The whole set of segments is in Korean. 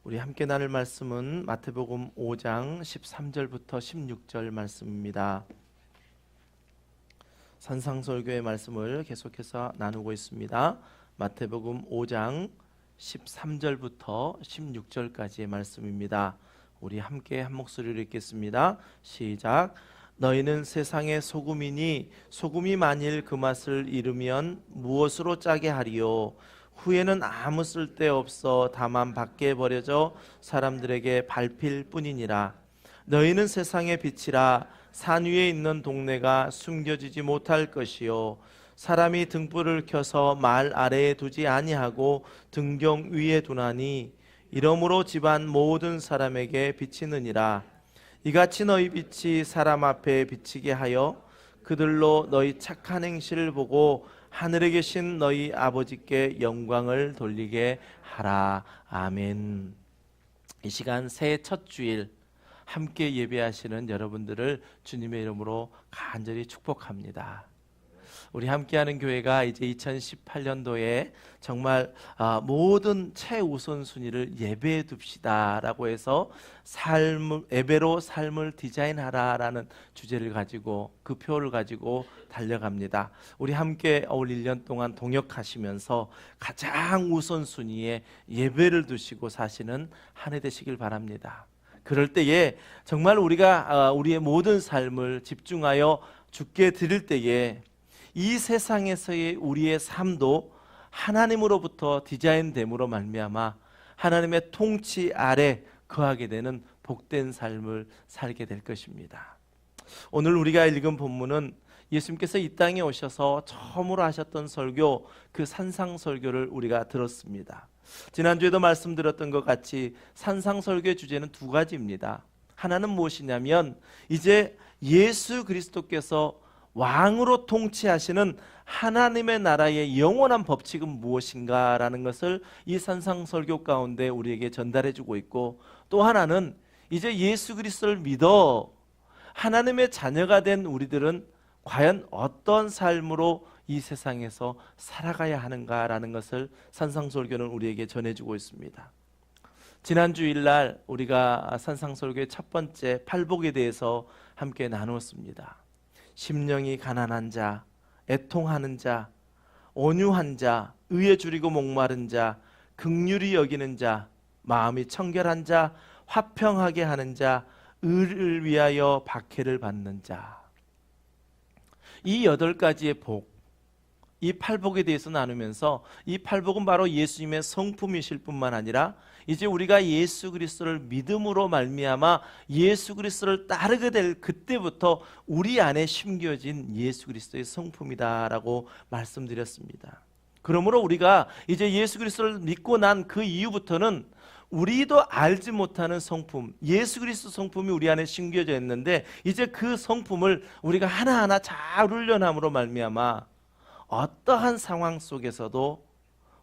우리 함께 나눌 말씀은 마태복음 5장 13절부터 16절 말씀입니다. 산상설교의 말씀을 계속해서 나누고 있습니다. 마태복음 5장 13절부터 16절까지의 말씀입니다. 우리 함께 한 목소리로 읽겠습니다. 시작. 너희는 세상의 소금이니 소금이 만일 그 맛을 잃으면 무엇으로 짜게 하리요? 후에는 아무 쓸데없어 다만 밖에 버려져 사람들에게 밟힐 뿐이니라. 너희는 세상의 빛이라. 산 위에 있는 동네가 숨겨지지 못할 것이요 사람이 등불을 켜서 말 아래에 두지 아니하고 등경 위에 두나니 이러므로 집안 모든 사람에게 비치느니라. 이같이 너희 빛이 사람 앞에 비치게 하여 그들로 너희 착한 행실을 보고 하늘에 계신 너희 아버지께 영광을 돌리게 하라. 아멘. 이 시간 새해 첫 주일 함께 예배하시는 여러분들을 주님의 이름으로 간절히 축복합니다. 우리 함께하는 교회가 이제 2018년도에 정말 모든 최우선순위를 예배에 둡시다라고 해서 예배로 삶을 디자인하라라는 주제를 가지고 그 표를 가지고 달려갑니다. 우리 함께 올 1년 동안 동역하시면서 가장 우선순위에 예배를 두시고 사시는 한 해 되시길 바랍니다. 그럴 때에 정말 우리가 우리의 모든 삶을 집중하여 주께 드릴 때에 이 세상에서의 우리의 삶도 하나님으로부터 디자인됨으로 말미암아 하나님의 통치 아래 거하게 되는 복된 삶을 살게 될 것입니다. 오늘 우리가 읽은 본문은 예수님께서 이 땅에 오셔서 처음으로 하셨던 설교, 그 산상설교를 우리가 들었습니다. 지난주에도 말씀드렸던 것 같이 산상설교의 주제는 두 가지입니다. 하나는 무엇이냐면 이제 예수 그리스도께서 왕으로 통치하시는 하나님의 나라의 영원한 법칙은 무엇인가라는 것을 이 산상설교 가운데 우리에게 전달해 주고 있고, 또 하나는 이제 예수 그리스도를 믿어 하나님의 자녀가 된 우리들은 과연 어떤 삶으로 이 세상에서 살아가야 하는가라는 것을 산상설교는 우리에게 전해주고 있습니다. 지난 주일날 우리가 산상설교의 첫 번째 팔복에 대해서 함께 나누었습니다. 심령이 가난한 자, 애통하는 자, 온유한 자, 의에 줄이고 목마른 자, 긍휼히 여기는 자, 마음이 청결한 자, 화평하게 하는 자, 의를 위하여 박해를 받는 자. 이 8가지의 복, 이 팔복에 대해서 나누면서 이 팔복은 바로 예수님의 성품이실 뿐만 아니라 이제 우리가 예수 그리스도를 믿음으로 말미암아 예수 그리스도를 따르게 될 그때부터 우리 안에 심겨진 예수 그리스도의 성품이다라고 말씀드렸습니다. 그러므로 우리가 이제 예수 그리스도를 믿고 난 그 이후부터는 우리도 알지 못하는 성품, 예수 그리스도 성품이 우리 안에 심겨져 있는데 이제 그 성품을 우리가 하나하나 잘 훈련함으로 말미암아 어떠한 상황 속에서도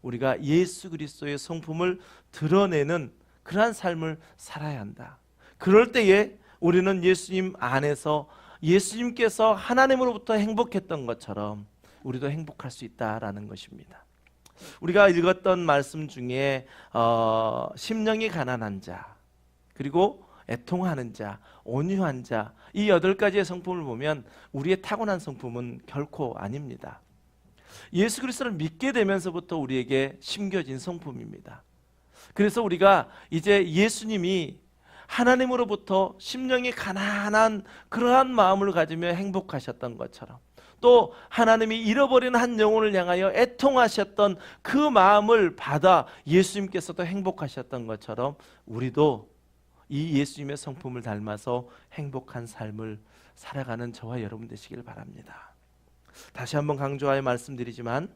우리가 예수 그리스도의 성품을 드러내는 그러한 삶을 살아야 한다. 그럴 때에 우리는 예수님 안에서 예수님께서 하나님으로부터 행복했던 것처럼 우리도 행복할 수 있다라는 것입니다. 우리가 읽었던 말씀 중에 심령이 가난한 자, 그리고 애통하는 자, 온유한 자, 이 8가지의 성품을 보면 우리의 타고난 성품은 결코 아닙니다. 예수 그리스도를 믿게 되면서부터 우리에게 심겨진 성품입니다. 그래서 우리가 이제 예수님이 하나님으로부터 심령이 가난한 그러한 마음을 가지며 행복하셨던 것처럼, 또 하나님이 잃어버린 한 영혼을 향하여 애통하셨던 그 마음을 받아 예수님께서도 행복하셨던 것처럼 우리도 이 예수님의 성품을 닮아서 행복한 삶을 살아가는 저와 여러분 되시길 바랍니다. 다시 한번 강조하여 말씀드리지만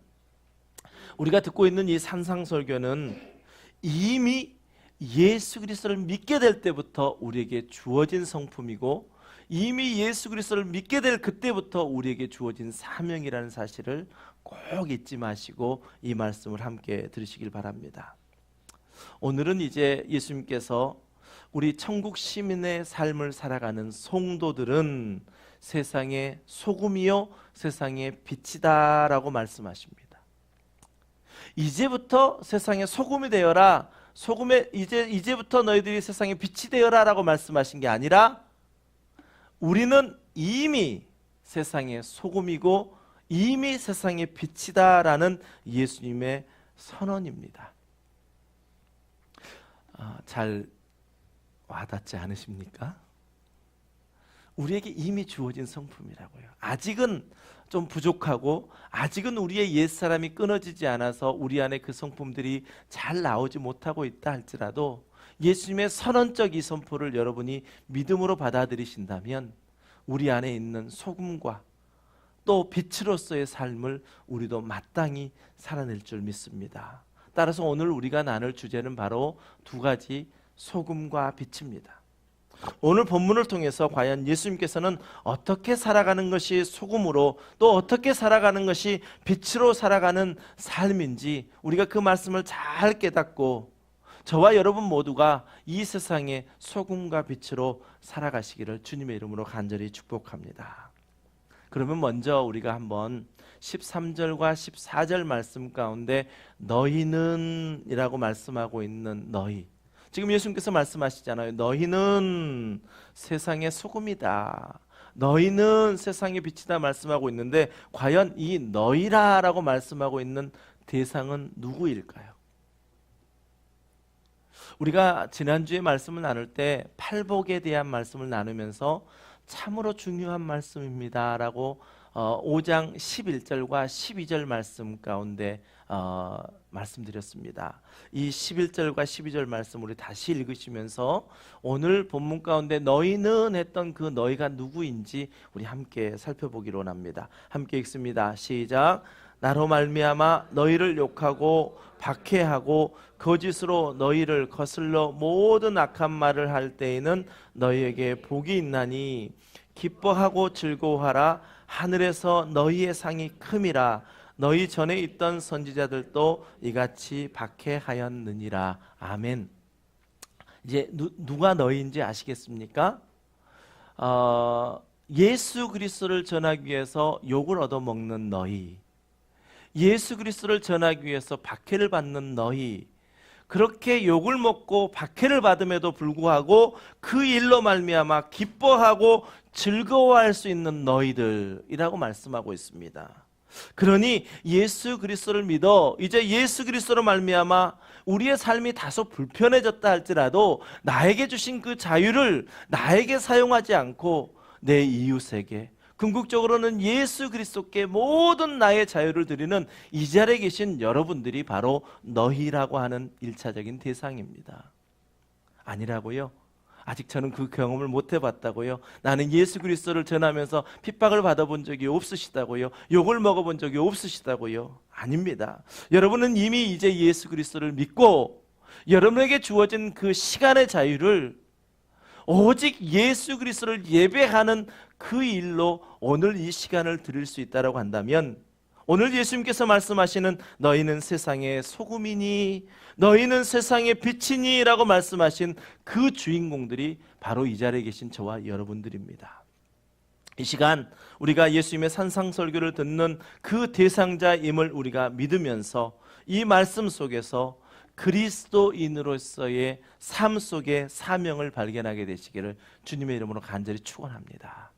우리가 듣고 있는 이 산상설교는 이미 예수 그리스도를 믿게 될 때부터 우리에게 주어진 성품이고 이미 예수 그리스도를 믿게 될 그때부터 우리에게 주어진 사명이라는 사실을 꼭 잊지 마시고 이 말씀을 함께 들으시길 바랍니다. 오늘은 이제 예수님께서 우리 천국 시민의 삶을 살아가는 성도들은 세상의 소금이요 세상의 빛이다 라고 말씀하십니다. 이제부터 세상의 소금이 되어라, 소금에 이제부터 너희들이 세상에 빛이 되어라라고 말씀하신 게 아니라 우리는 이미 세상의 소금이고 이미 세상의 빛이다라는 예수님의 선언입니다. 잘 와닿지 않으십니까? 우리에게 이미 주어진 성품이라고요. 아직은 좀 부족하고 아직은 우리의 옛사람이 끊어지지 않아서 우리 안에 그 성품들이 잘 나오지 못하고 있다 할지라도 예수님의 선언적 이 선포를 여러분이 믿음으로 받아들이신다면 우리 안에 있는 소금과 또 빛으로서의 삶을 우리도 마땅히 살아낼 줄 믿습니다. 따라서 오늘 우리가 나눌 주제는 바로 두 가지 소금과 빛입니다. 오늘 본문을 통해서 과연 예수님께서는 어떻게 살아가는 것이 소금으로 또 어떻게 살아가는 것이 빛으로 살아가는 삶인지 우리가 그 말씀을 잘 깨닫고 저와 여러분 모두가 이 세상의 소금과 빛으로 살아가시기를 주님의 이름으로 간절히 축복합니다. 그러면 먼저 우리가 한번 13절과 14절 말씀 가운데 너희는 이라고 말씀하고 있는 너희, 지금 예수님께서 말씀하시잖아요. 너희는 세상의 소금이다, 너희는 세상의 빛이다 말씀하고 있는데 과연 이 너희라라고 말씀하고 있는 대상은 누구일까요? 우리가 지난주에 말씀을 나눌 때 팔복에 대한 말씀을 나누면서 참으로 중요한 말씀입니다 라고 5장 11절과 12절 말씀 가운데 말씀드렸습니다. 이 11절과 12절 말씀 우리 다시 읽으시면서 오늘 본문 가운데 너희는 했던 그 너희가 누구인지 우리 함께 살펴보기로 합니다. 함께 읽습니다. 시작. 나로 말미암아 너희를 욕하고 박해하고 거짓으로 너희를 거슬러 모든 악한 말을 할 때에는 너희에게 복이 있나니 기뻐하고 즐거워하라. 하늘에서 너희의 상이 큼이라. 너희 전에 있던 선지자들도 이같이 박해하였느니라. 아멘. 이제 누가 너희인지 아시겠습니까? 예수 그리스도를 전하기 위해서 욕을 얻어먹는 너희, 예수 그리스도를 전하기 위해서 박해를 받는 너희, 그렇게 욕을 먹고 박해를 받음에도 불구하고 그 일로 말미암아 기뻐하고 즐거워할 수 있는 너희들이라고 말씀하고 있습니다. 그러니 예수 그리스도를 믿어 이제 예수 그리스도로 말미암아 우리의 삶이 다소 불편해졌다 할지라도 나에게 주신 그 자유를 나에게 사용하지 않고 내 이웃에게, 궁극적으로는 예수 그리스도께 모든 나의 자유를 드리는 이 자리에 계신 여러분들이 바로 너희라고 하는 1차적인 대상입니다. 아니라고요? 아직 저는 그 경험을 못 해봤다고요? 나는 예수 그리스도를 전하면서 핍박을 받아본 적이 없으시다고요? 욕을 먹어본 적이 없으시다고요? 아닙니다. 여러분은 이미 이제 예수 그리스도를 믿고 여러분에게 주어진 그 시간의 자유를 오직 예수 그리스도를 예배하는 그 일로 오늘 이 시간을 드릴 수 있다고 한다면 오늘 예수님께서 말씀하시는 너희는 세상의 소금이니 너희는 세상의 빛이니 라고 말씀하신 그 주인공들이 바로 이 자리에 계신 저와 여러분들입니다. 이 시간 우리가 예수님의 산상설교를 듣는 그 대상자임을 우리가 믿으면서 이 말씀 속에서 그리스도인으로서의 삶 속의 사명을 발견하게 되시기를 주님의 이름으로 간절히 축원합니다.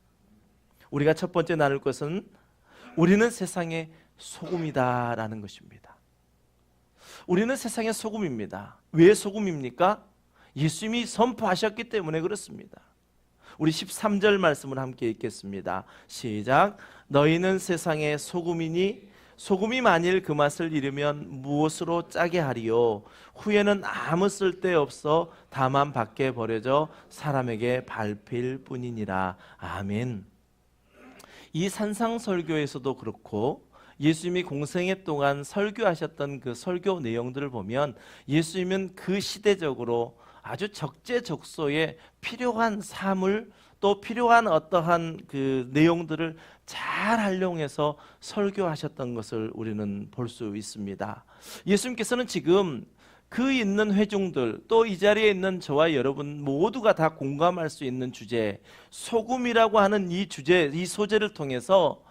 우리가 첫 번째 나눌 것은 우리는 세상의 소금이다라는 것입니다. 우리는 세상의 소금입니다. 왜 소금입니까? 예수님이 선포하셨기 때문에 그렇습니다. 우리 13절 말씀을 함께 읽겠습니다. 시작. 너희는 세상의 소금이니 소금이 만일 그 맛을 잃으면 무엇으로 짜게 하리요? 후에는 아무 쓸데없어 다만 밖에 버려져 사람에게 밟힐 뿐이니라. 아멘. 이 산상설교에서도 그렇고 예수님이 공생애 동안 설교하셨던 그 설교 내용들을 보면 예수님은 그 시대적으로 아주 적재적소에 필요한 사물 또 필요한 어떠한 그 내용들을 잘 활용해서 설교하셨던 것을 우리는 볼 수 있습니다. 예수님께서는 지금 그 있는 회중들 또 이 자리에 있는 저와 여러분 모두가 다 공감할 수 있는 주제, 소금이라고 하는 이 주제, 이 소재를 통해서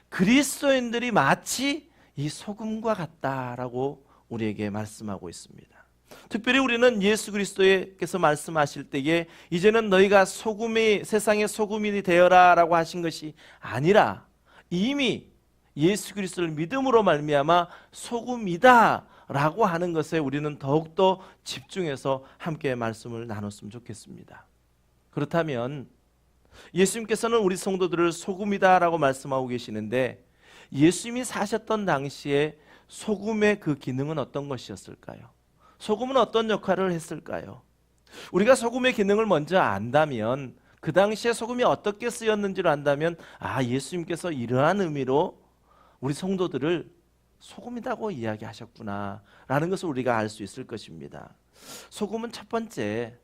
그리스도인들이 마치 이 소금과 같다라고 우리에게 말씀하고 있습니다. 특별히 우리는 예수 그리스도께서 말씀하실 때에 이제는 너희가 세상의 소금이 되어라 라고 하신 것이 아니라 이미 예수 그리스도를 믿음으로 말미암아 소금이다 라고 하는 것에 우리는 더욱더 집중해서 함께 말씀을 나눴으면 좋겠습니다. 그렇다면 예수님께서는 우리 성도들을 소금이다 라고 말씀하고 계시는데, 예수님이 사셨던 당시에 소금의 그 기능은 어떤 것이었을까요? 소금은 어떤 역할을 했을까요? 우리가 소금의 기능을 먼저 안다면, 그 당시에 소금이 어떻게 쓰였는지를 안다면, 예수님께서 이러한 의미로 우리 성도들을 소금이라고 이야기하셨구나 라는 것을 우리가 알 수 있을 것입니다. 소금은 첫 번째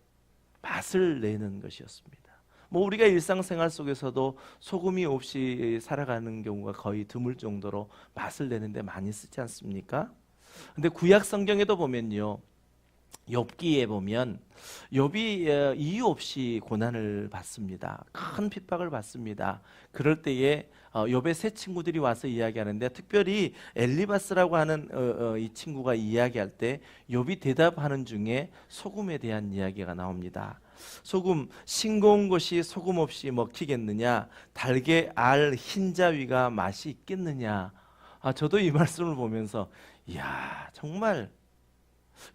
맛을 내는 것이었습니다. 우리가 일상생활 속에서도 소금이 없이 살아가는 경우가 거의 드물 정도로 맛을 내는데 많이 쓰지 않습니까? 근데 구약 성경에도 보면요, 욥기에 보면 욥이 이유 없이 고난을 받습니다. 큰 핍박을 받습니다. 그럴 때에 욥의 세 친구들이 와서 이야기하는데, 특별히 엘리바스라고 하는 이 친구가 이야기할 때 욥이 대답하는 중에 소금에 대한 이야기가 나옵니다. 소금, 싱거운 것이 소금 없이 먹히겠느냐? 달게 알 흰자위가 맛이 있겠느냐? 저도 이 말씀을 보면서 이야, 정말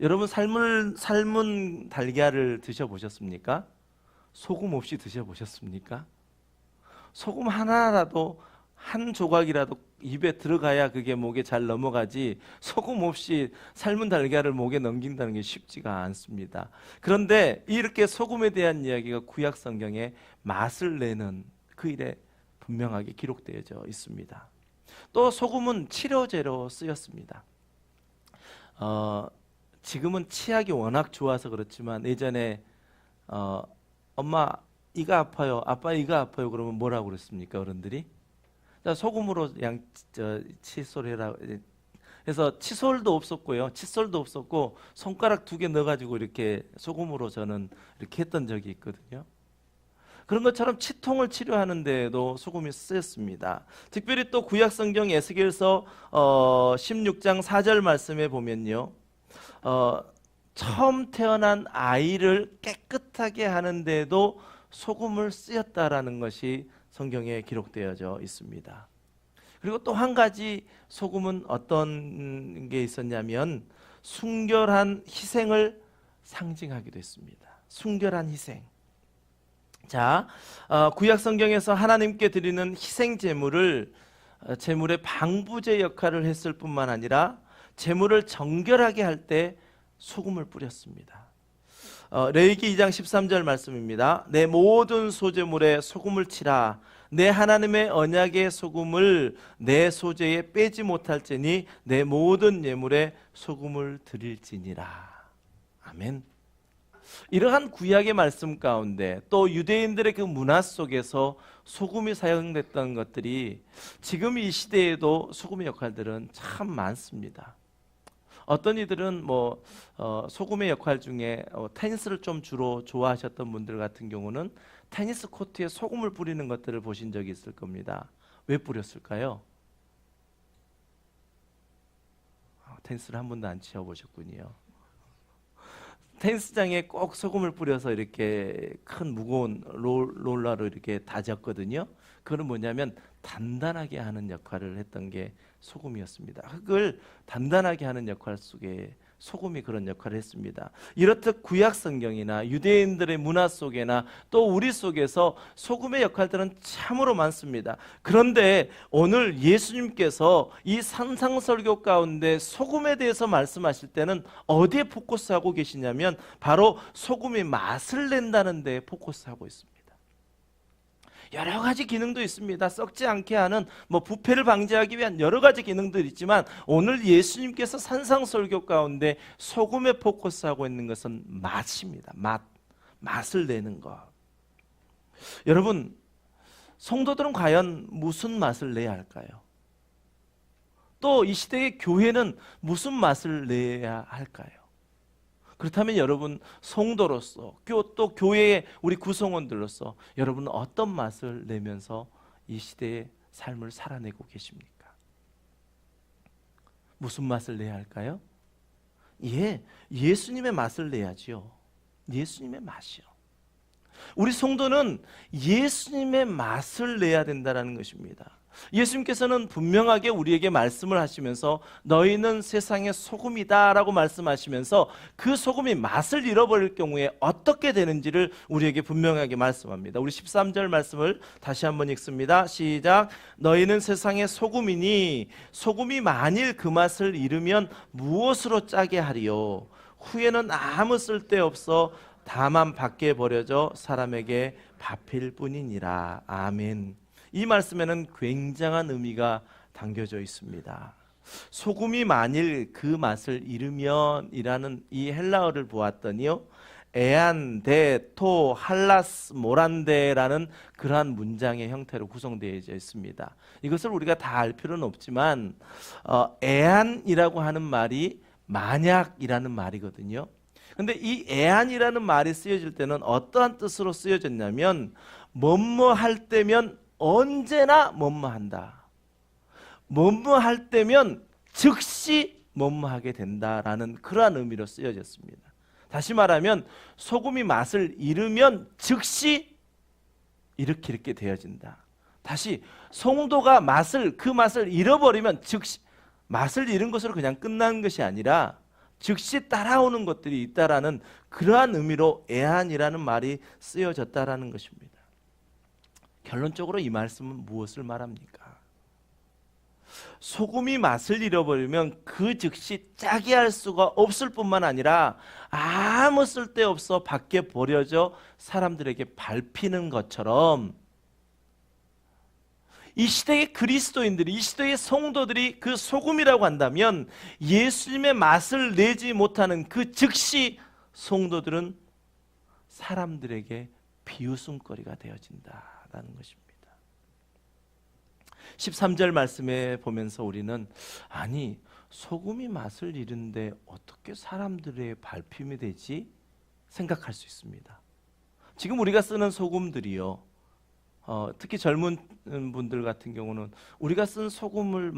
여러분 삶은 달걀을 드셔보셨습니까? 소금 없이 드셔보셨습니까? 소금 하나라도, 한 조각이라도 입에 들어가야 그게 목에 잘 넘어가지, 소금 없이 삶은 달걀을 목에 넘긴다는 게 쉽지가 않습니다. 그런데 이렇게 소금에 대한 이야기가 구약 성경에 맛을 내는 그 일에 분명하게 기록되어져 있습니다. 또 소금은 치료제로 쓰였습니다. 지금은 치약이 워낙 좋아서 그렇지만, 예전에 엄마 이가 아파요, 아빠 이가 아파요 그러면 뭐라고 그랬습니까? 어른들이 소금으로 칫솔 해라. 그래서 칫솔도 없었고요, 칫솔도 없었고 손가락 2개 넣어가지고 이렇게 소금으로 저는 이렇게 했던 적이 있거든요. 그런 것처럼 치통을 치료하는 데에도 소금이 쓰였습니다. 특별히 또 구약 성경 에스겔서 16장 4절 말씀에 보면요, 처음 태어난 아이를 깨끗하게 하는 데도 소금을 쓰였다라는 것이 성경에 기록되어져 있습니다. 그리고 또 한 가지 소금은 어떤 게 있었냐면, 순결한 희생을 상징하기도 했습니다. 순결한 희생. 자, 구약 성경에서 하나님께 드리는 희생 제물을 제물의 방부제 역할을 했을 뿐만 아니라 제물을 정결하게 할 때 소금을 뿌렸습니다. 레위기 2장 13절 말씀입니다. 내 모든 소제물에 소금을 치라. 내 하나님의 언약의 소금을 내 소제에 빼지 못할지니 내 모든 예물에 소금을 드릴지니라. 아멘. 이러한 구약의 말씀 가운데 또 유대인들의 그 문화 속에서 소금이 사용됐던 것들이 지금 이 시대에도 소금의 역할들은 참 많습니다. 어떤 이들은 소금의 역할 중에 테니스를 좀 주로 좋아하셨던 분들 같은 경우는 테니스 코트에 소금을 뿌리는 것들을 보신 적이 있을 겁니다. 왜 뿌렸을까요? 테니스를 한 번도 안 치워보셨군요. 테니스장에 꼭 소금을 뿌려서 이렇게 큰 무거운 롤러로 이렇게 다졌거든요. 그건 뭐냐면 단단하게 하는 역할을 했던 게 소금이었습니다. 흙을 단단하게 하는 역할 속에 소금이 그런 역할을 했습니다. 이렇듯 구약 성경이나 유대인들의 문화 속에나 또 우리 속에서 소금의 역할들은 참으로 많습니다. 그런데 오늘 예수님께서 이 산상설교 가운데 소금에 대해서 말씀하실 때는 어디에 포커스하고 계시냐면 바로 소금이 맛을 낸다는 데에 포커스하고 있습니다. 여러 가지 기능도 있습니다. 썩지 않게 하는 부패를 방지하기 위한 여러 가지 기능들이 있지만, 오늘 예수님께서 산상설교 가운데 소금에 포커스하고 있는 것은 맛입니다. 맛을 내는 것. 여러분, 성도들은 과연 무슨 맛을 내야 할까요? 또 이 시대의 교회는 무슨 맛을 내야 할까요? 그렇다면 여러분 성도로서 또 교회의 우리 구성원들로서 여러분은 어떤 맛을 내면서 이 시대의 삶을 살아내고 계십니까? 무슨 맛을 내야 할까요? 예, 예수님의 맛을 내야지요. 예수님의 맛이요. 우리 성도는 예수님의 맛을 내야 된다는 것입니다. 예수님께서는 분명하게 우리에게 말씀을 하시면서 너희는 세상의 소금이다 라고 말씀하시면서 그 소금이 맛을 잃어버릴 경우에 어떻게 되는지를 우리에게 분명하게 말씀합니다. 우리 13절 말씀을 다시 한번 읽습니다. 시작. 너희는 세상의 소금이니 소금이 만일 그 맛을 잃으면 무엇으로 짜게 하리요? 후에는 아무 쓸데없어 다만 밖에 버려져 사람에게 밥일 뿐이니라. 아멘. 이 말씀에는 굉장한 의미가 담겨져 있습니다. 소금이 만일 그 맛을 잃으면 이라는 이 헬라어를 보았더니요, 에안, 데, 토, 할라스, 모란데라는 그러한 문장의 형태로 구성되어 있습니다. 이것을 우리가 다 알 필요는 없지만 에안이라고 하는 말이 만약이라는 말이거든요. 근데 이 에안이라는 말이 쓰여질 때는 어떠한 뜻으로 쓰여졌냐면 뭐뭐 할 때면 언제나 뭐뭐 한다. 뭐뭐 할 때면 즉시 뭐뭐 하게 된다라는 그러한 의미로 쓰여졌습니다. 다시 말하면 소금이 맛을 잃으면 즉시 이렇게 되어진다. 다시 성도가 그 맛을 잃어버리면 즉시 맛을 잃은 것으로 그냥 끝나는 것이 아니라 즉시 따라오는 것들이 있다라는 그러한 의미로 애한이라는 말이 쓰여졌다라는 것입니다. 결론적으로 이 말씀은 무엇을 말합니까? 소금이 맛을 잃어버리면 그 즉시 짜게 할 수가 없을 뿐만 아니라 아무 쓸데없어 밖에 버려져 사람들에게 밟히는 것처럼 이 시대의 그리스도인들이, 이 시대의 성도들이 그 소금이라고 한다면 예수님의 맛을 내지 못하는 그 즉시 성도들은 사람들에게 비웃음거리가 되어진다라는 것입니다. 13절 말씀에 보면서 우리는 아니 소금이 맛을 잃은데 어떻게 사람들의 밟힘이 되지? 생각할 수 있습니다. 지금 우리가 쓰는 소금들이요, 특히 젊은 분들 같은 경우는 우리가 쓴 소금이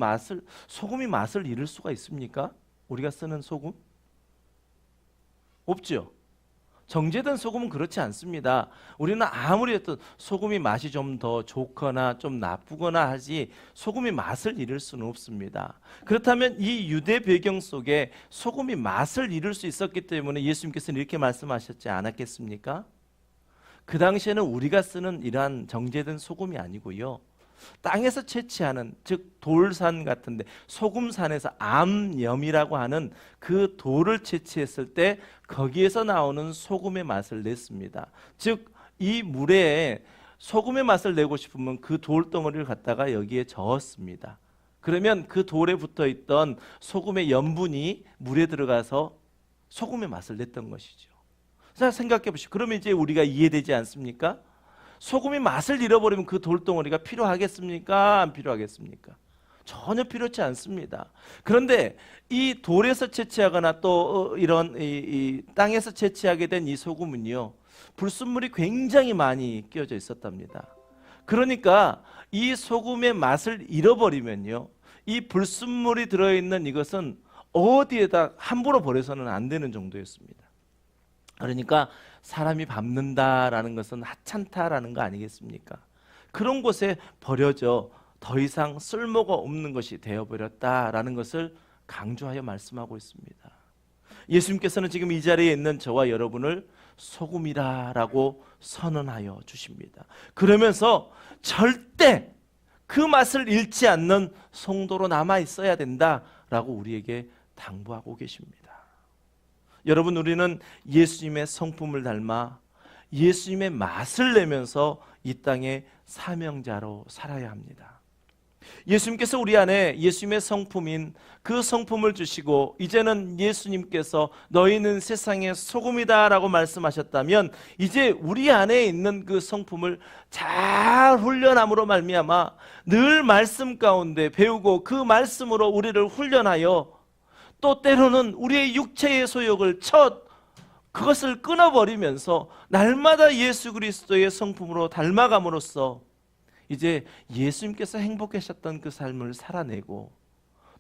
맛을 잃을 수가 있습니까? 우리가 쓰는 소금? 없죠. 정제된 소금은 그렇지 않습니다. 우리는 아무리 어떤 소금이 맛이 좀 더 좋거나 좀 나쁘거나 하지 소금이 맛을 잃을 수는 없습니다. 그렇다면 이 유대 배경 속에 소금이 맛을 잃을 수 있었기 때문에 예수님께서는 이렇게 말씀하셨지 않았겠습니까? 그 당시에는 우리가 쓰는 이러한 정제된 소금이 아니고요, 땅에서 채취하는, 즉 돌산 같은데 소금산에서 암염이라고 하는 그 돌을 채취했을 때 거기에서 나오는 소금의 맛을 냈습니다. 즉 이 물에 소금의 맛을 내고 싶으면 그 돌덩어리를 갖다가 여기에 저었습니다. 그러면 그 돌에 붙어있던 소금의 염분이 물에 들어가서 소금의 맛을 냈던 것이죠. 자, 생각해 보시죠. 그러면 이제 우리가 이해되지 않습니까? 소금이 맛을 잃어버리면 그 돌덩어리가 필요하겠습니까? 안 필요하겠습니까? 전혀 필요치 않습니다. 그런데 이 돌에서 채취하거나 또 이런 이 땅에서 채취하게 된 이 소금은요, 불순물이 굉장히 많이 끼어져 있었답니다. 그러니까 이 소금의 맛을 잃어버리면요, 이 불순물이 들어있는 이것은 어디에다 함부로 버려서는 안 되는 정도였습니다. 그러니까 사람이 밟는다라는 것은 하찮다라는 거 아니겠습니까? 그런 곳에 버려져 더 이상 쓸모가 없는 것이 되어버렸다라는 것을 강조하여 말씀하고 있습니다. 예수님께서는 지금 이 자리에 있는 저와 여러분을 소금이라고 선언하여 주십니다. 그러면서 절대 그 맛을 잃지 않는 성도로 남아 있어야 된다라고 우리에게 당부하고 계십니다. 여러분, 우리는 예수님의 성품을 닮아 예수님의 맛을 내면서 이 땅의 사명자로 살아야 합니다. 예수님께서 우리 안에 예수님의 성품인 그 성품을 주시고 이제는 예수님께서 너희는 세상의 소금이다 라고 말씀하셨다면 이제 우리 안에 있는 그 성품을 잘 훈련함으로 말미암아 늘 말씀 가운데 배우고 그 말씀으로 우리를 훈련하여 또 때로는 우리의 육체의 소욕을 그것을 끊어버리면서 날마다 예수 그리스도의 성품으로 닮아감으로써 이제 예수님께서 행복하셨던 그 삶을 살아내고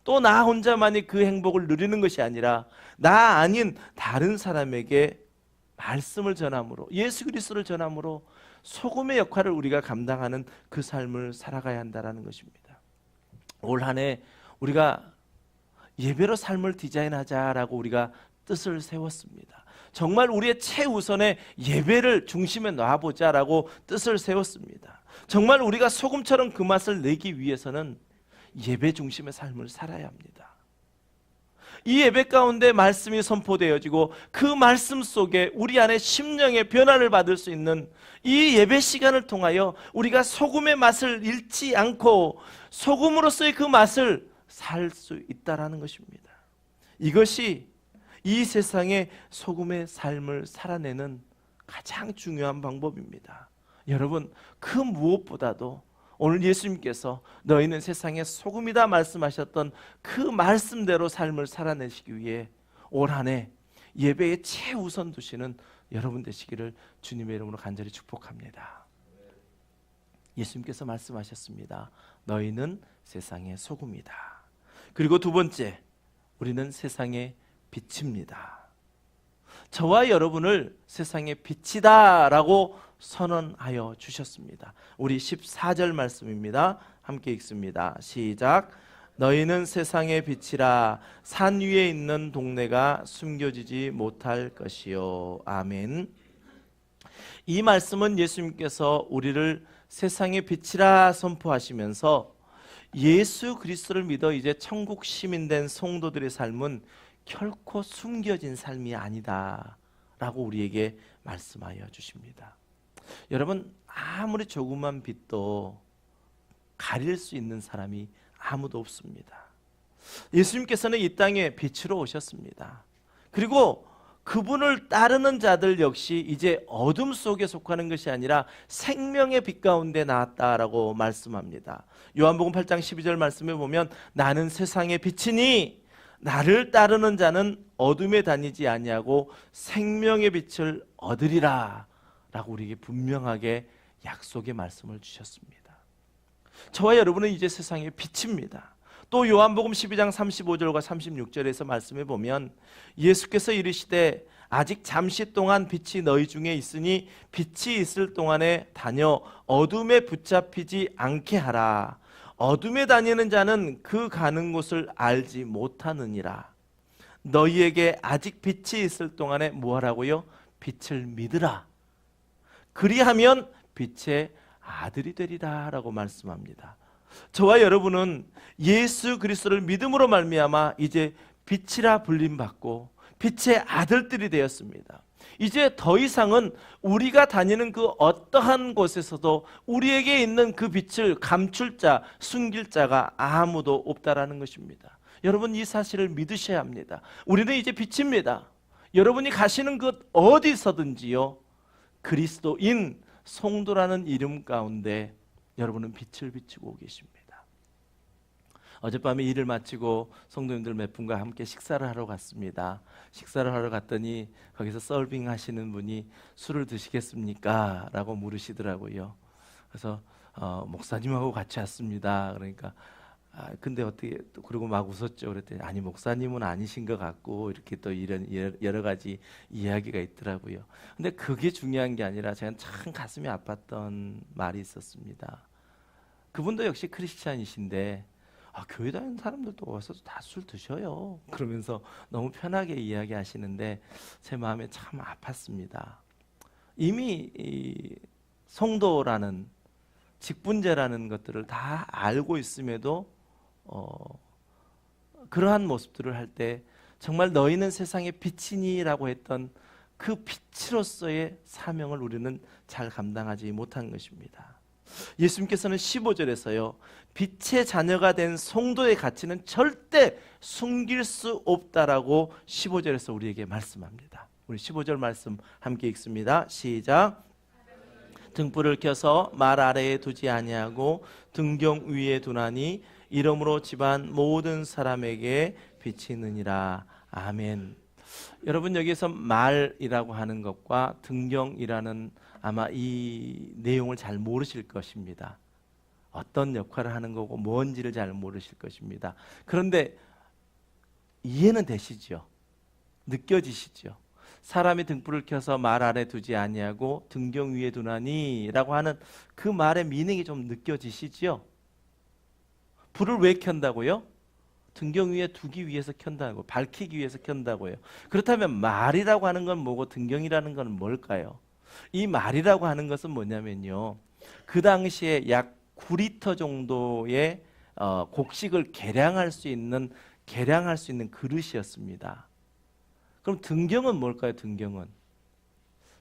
또 나 혼자만이 그 행복을 누리는 것이 아니라 나 아닌 다른 사람에게 말씀을 전함으로, 예수 그리스도를 전함으로 소금의 역할을 우리가 감당하는 그 삶을 살아가야 한다는 것입니다. 올 한 해 우리가 예배로 삶을 디자인하자라고 우리가 뜻을 세웠습니다. 정말 우리의 최우선의 예배를 중심에 놔보자라고 뜻을 세웠습니다. 정말 우리가 소금처럼 그 맛을 내기 위해서는 예배 중심의 삶을 살아야 합니다. 이 예배 가운데 말씀이 선포되어지고 그 말씀 속에 우리 안에 심령의 변화를 받을 수 있는 이 예배 시간을 통하여 우리가 소금의 맛을 잃지 않고 소금으로서의 그 맛을 살 수 있다라는 것입니다. 이것이 이 세상의 소금의 삶을 살아내는 가장 중요한 방법입니다. 여러분, 그 무엇보다도 오늘 예수님께서 너희는 세상의 소금이다 말씀하셨던 그 말씀대로 삶을 살아내시기 위해 올 한 해 예배의 최우선 두시는 여러분 되시기를 주님의 이름으로 간절히 축복합니다. 예수님께서 말씀하셨습니다. 너희는 세상의 소금이다. 그리고 두 번째, 우리는 세상의 빛입니다. 저와 여러분을 세상의 빛이다 라고 선언하여 주셨습니다. 우리 14절 말씀입니다. 함께 읽습니다. 시작. 너희는 세상의 빛이라. 산 위에 있는 동네가 숨겨지지 못할 것이요. 아멘. 이 말씀은 예수님께서 우리를 세상의 빛이라 선포하시면서 예수 그리스도를 믿어 이제 천국 시민 된 성도들의 삶은 결코 숨겨진 삶이 아니다 라고 우리에게 말씀하여 주십니다. 여러분, 아무리 조그만 빛도 가릴 수 있는 사람이 아무도 없습니다. 예수님께서는 이 땅에 빛으로 오셨습니다. 그리고 그분을 따르는 자들 역시 이제 어둠 속에 속하는 것이 아니라 생명의 빛 가운데 나왔다라고 말씀합니다. 요한복음 8장 12절 말씀에 보면 나는 세상의 빛이니 나를 따르는 자는 어둠에 다니지 아니하고 생명의 빛을 얻으리라 라고 우리에게 분명하게 약속의 말씀을 주셨습니다. 저와 여러분은 이제 세상의 빛입니다. 또 요한복음 12장 35절과 36절에서 말씀해 보면 예수께서 이르시되 아직 잠시 동안 빛이 너희 중에 있으니 빛이 있을 동안에 다녀 어둠에 붙잡히지 않게 하라. 어둠에 다니는 자는 그 가는 곳을 알지 못하느니라. 너희에게 아직 빛이 있을 동안에 뭐하라고요? 빛을 믿으라. 그리하면 빛의 아들이 되리라 라고 말씀합니다. 저와 여러분은 예수 그리스도를 믿음으로 말미암아 이제 빛이라 불림받고 빛의 아들들이 되었습니다. 이제 더 이상은 우리가 다니는 그 어떠한 곳에서도 우리에게 있는 그 빛을 감출 자, 숨길 자가 아무도 없다라는 것입니다. 여러분, 이 사실을 믿으셔야 합니다. 우리는 이제 빛입니다. 여러분이 가시는 곳 어디서든지요, 그리스도인 성도라는 이름 가운데 여러분은 빛을 비추고 계십니다. 어젯밤에 일을 마치고 성도님들 몇 분과 함께 식사를 하러 갔습니다. 식사를 하러 갔더니 거기서 서빙 하시는 분이 술을 드시겠습니까? 라고 물으시더라고요. 그래서 목사님하고 같이 왔습니다. 그러니까 근데 어떻게, 그리고 막 웃었죠. 그랬더니 아니, 목사님은 아니신 것 같고, 이렇게 또 이런 여러 가지 이야기가 있더라고요. 근데 그게 중요한 게 아니라 제가 참 가슴이 아팠던 말이 있었습니다. 그분도 역시 크리스찬이신데 교회 다니는 사람들도 와서 다 술 드셔요. 그러면서 너무 편하게 이야기하시는데 제 마음에 참 아팠습니다. 이미 이 성도라는 직분제라는 것들을 다 알고 있음에도 그러한 모습들을 할 때 정말 너희는 세상의 빛이니라고 했던 그 빛으로서의 사명을 우리는 잘 감당하지 못한 것입니다. 예수님께서는 15절에서요, 빛의 자녀가 된 성도의 가치는 절대 숨길 수 없다라고 15절에서 우리에게 말씀합니다. 우리 15절 말씀 함께 읽습니다. 시작. 등불을 켜서 말 아래에 두지 아니하고 등경 위에 두나니 이러므로 집안 모든 사람에게 비치느니라. 아멘. 여러분, 여기서 말이라고 하는 것과 등경이라는 아마 이 내용을 잘 모르실 것입니다. 어떤 역할을 하는 거고 뭔지를 잘 모르실 것입니다. 그런데 이해는 되시죠? 느껴지시죠? 사람이 등불을 켜서 말 아래 두지 아니하고 등경 위에 두나니 라고 하는 그 말의 미닝이 좀 느껴지시죠? 불을 왜 켠다고요? 등경 위에 두기 위해서 켠다고, 밝히기 위해서 켠다고요. 그렇다면 말이라고 하는 건 뭐고 등경이라는 건 뭘까요? 이 말이라고 하는 것은 뭐냐면요, 그 당시에 약 9리터 정도의 곡식을 계량할 수 있는 그릇이었습니다. 그럼 등경은 뭘까요? 등경은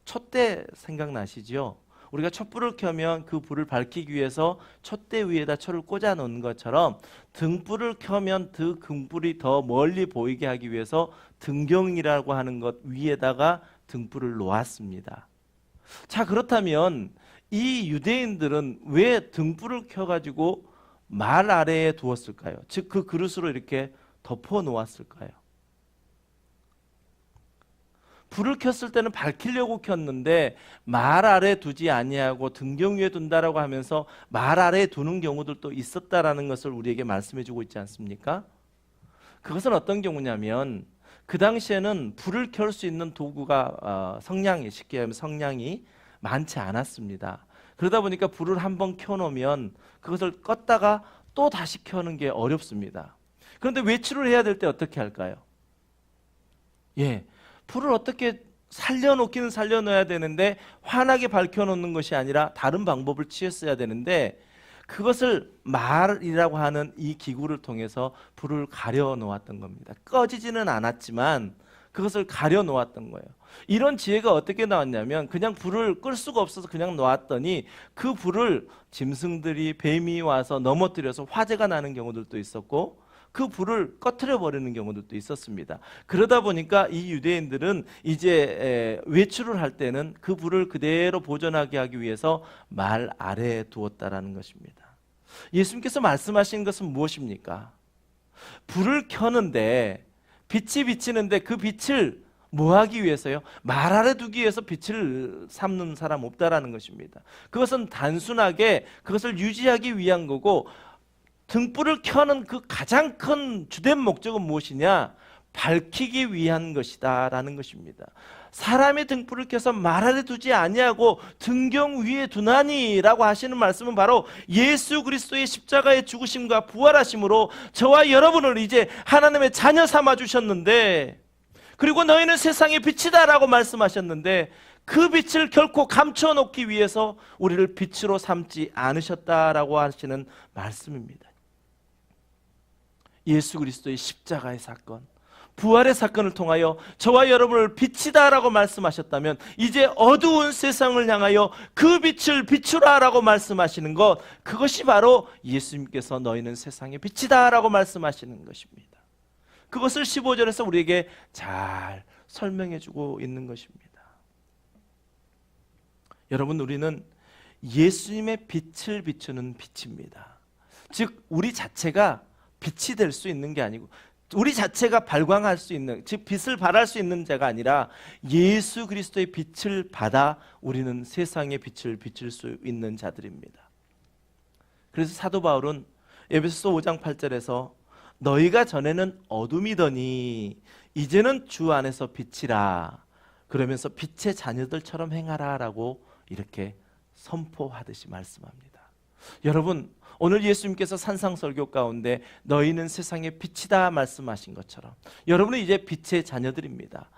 촛대 생각나시죠? 우리가 촛불을 켜면 그 불을 밝히기 위해서 촛대 위에다 초를 꽂아 놓은 것처럼 등불을 켜면 그 등불이 더 멀리 보이게 하기 위해서 등경이라고 하는 것 위에다가 등불을 놓았습니다. 자, 그렇다면 이 유대인들은 왜 등불을 켜가지고 말 아래에 두었을까요? 즉 그 그릇으로 이렇게 덮어 놓았을까요? 불을 켰을 때는 밝히려고 켰는데 말 아래 두지 아니하고 등경 위에 둔다라고 하면서 말 아래에 두는 경우들도 있었다라는 것을 우리에게 말씀해 주고 있지 않습니까? 그것은 어떤 경우냐면 그 당시에는 불을 켤 수 있는 도구가 성냥이, 쉽게 하면 성냥이 많지 않았습니다. 그러다 보니까 불을 한번 켜놓으면 그것을 껐다가 또 다시 켜는 게 어렵습니다. 그런데 외출을 해야 될 때 어떻게 할까요? 예, 불을 어떻게 살려놓기는 살려놓아야 되는데 환하게 밝혀놓는 것이 아니라 다른 방법을 취했어야 되는데 그것을 말이라고 하는 이 기구를 통해서 불을 가려 놓았던 겁니다. 꺼지지는 않았지만 그것을 가려 놓았던 거예요. 이런 지혜가 어떻게 나왔냐면 그냥 불을 끌 수가 없어서 그냥 놓았더니 그 불을 짐승들이, 뱀이 와서 넘어뜨려서 화재가 나는 경우들도 있었고 그 불을 꺼트려 버리는 경우들도 있었습니다. 그러다 보니까 이 유대인들은 이제 외출을 할 때는 그 불을 그대로 보존하게 하기 위해서 말 아래에 두었다라는 것입니다. 예수님께서 말씀하신 것은 무엇입니까? 불을 켜는데 빛이 비치는데 그 빛을 뭐 하기 위해서요? 말 아래 두기 위해서 빛을 삼는 사람 없다라는 것입니다. 그것은 단순하게 그것을 유지하기 위한 거고 등불을 켜는 그 가장 큰 주된 목적은 무엇이냐? 밝히기 위한 것이다 라는 것입니다. 사람이 등불을 켜서 말 아래 두지 아니하고 등경 위에 두나니 라고 하시는 말씀은 바로 예수 그리스도의 십자가의 죽으심과 부활하심으로 저와 여러분을 이제 하나님의 자녀 삼아 주셨는데, 그리고 너희는 세상의 빛이다 라고 말씀하셨는데 그 빛을 결코 감춰 놓기 위해서 우리를 빛으로 삼지 않으셨다라고 하시는 말씀입니다. 예수 그리스도의 십자가의 사건, 부활의 사건을 통하여 저와 여러분을 빛이다라고 말씀하셨다면 이제 어두운 세상을 향하여 그 빛을 비추라라고 말씀하시는 것, 그것이 바로 예수님께서 너희는 세상의 빛이다라고 말씀하시는 것입니다. 그것을 15절에서 우리에게 잘 설명해 주고 있는 것입니다. 여러분, 우리는 예수님의 빛을 비추는 빛입니다. 즉 우리 자체가 빛이 될 수 있는 게 아니고 우리 자체가 발광할 수 있는, 즉 빛을 발할 수 있는 자가 아니라 예수 그리스도의 빛을 받아 우리는 세상의 빛을 비출 수 있는 자들입니다. 그래서 사도 바울은 에베소서 5장 8절에서 너희가 전에는 어둠이더니 이제는 주 안에서 빛이라 그러면서 빛의 자녀들처럼 행하라 라고 이렇게 선포하듯이 말씀합니다. 여러분, 오늘 예수님께서 산상설교 가운데 너희는 세상의 빛이다 말씀하신 것처럼 여러분은 이제 빛의 자녀들입니다.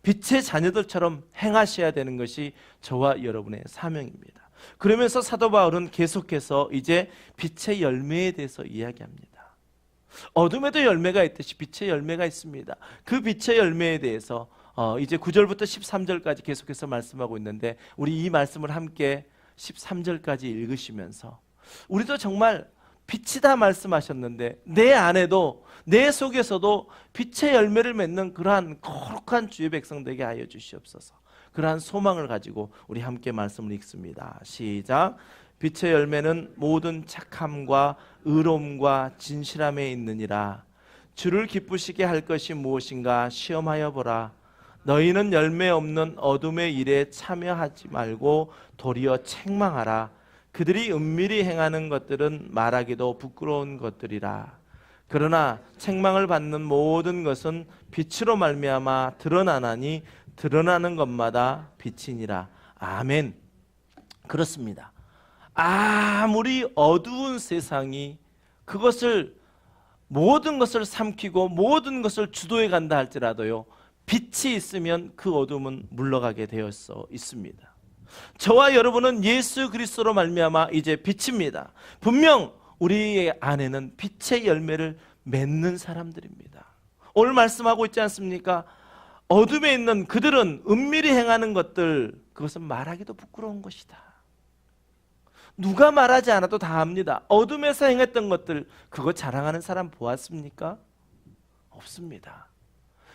빛의 자녀들처럼 행하셔야 되는 것이 저와 여러분의 사명입니다. 그러면서 사도 바울은 계속해서 이제 빛의 열매에 대해서 이야기합니다. 어둠에도 열매가 있듯이 빛의 열매가 있습니다. 그 빛의 열매에 대해서 이제 9절부터 13절까지 계속해서 말씀하고 있는데 우리 이 말씀을 함께 13절까지 읽으시면서 우리도 정말 빛이다 말씀하셨는데 내 안에도, 내 속에서도 빛의 열매를 맺는 그러한 거룩한 주의 백성 되게 하여 주시옵소서. 그러한 소망을 가지고 우리 함께 말씀을 읽습니다. 시작. 빛의 열매는 모든 착함과 의로움과 진실함에 있느니라. 주를 기쁘시게 할 것이 무엇인가 시험하여 보라. 너희는 열매 없는 어둠의 일에 참여하지 말고 도리어 책망하라. 그들이 은밀히 행하는 것들은 말하기도 부끄러운 것들이라. 그러나 책망을 받는 모든 것은 빛으로 말미암아 드러나나니 드러나는 것마다 빛이니라. 아멘. 그렇습니다. 아무리 어두운 세상이 그것을 모든 것을 삼키고 모든 것을 주도해 간다 할지라도요, 빛이 있으면 그 어둠은 물러가게 되어서 있습니다. 저와 여러분은 예수 그리스도로 말미암아 이제 빛입니다. 분명 우리 안에는 빛의 열매를 맺는 사람들입니다. 오늘 말씀하고 있지 않습니까? 어둠에 있는 그들은 은밀히 행하는 것들, 그것은 말하기도 부끄러운 것이다. 누가 말하지 않아도 다 압니다. 어둠에서 행했던 것들, 그거 자랑하는 사람 보았습니까? 없습니다.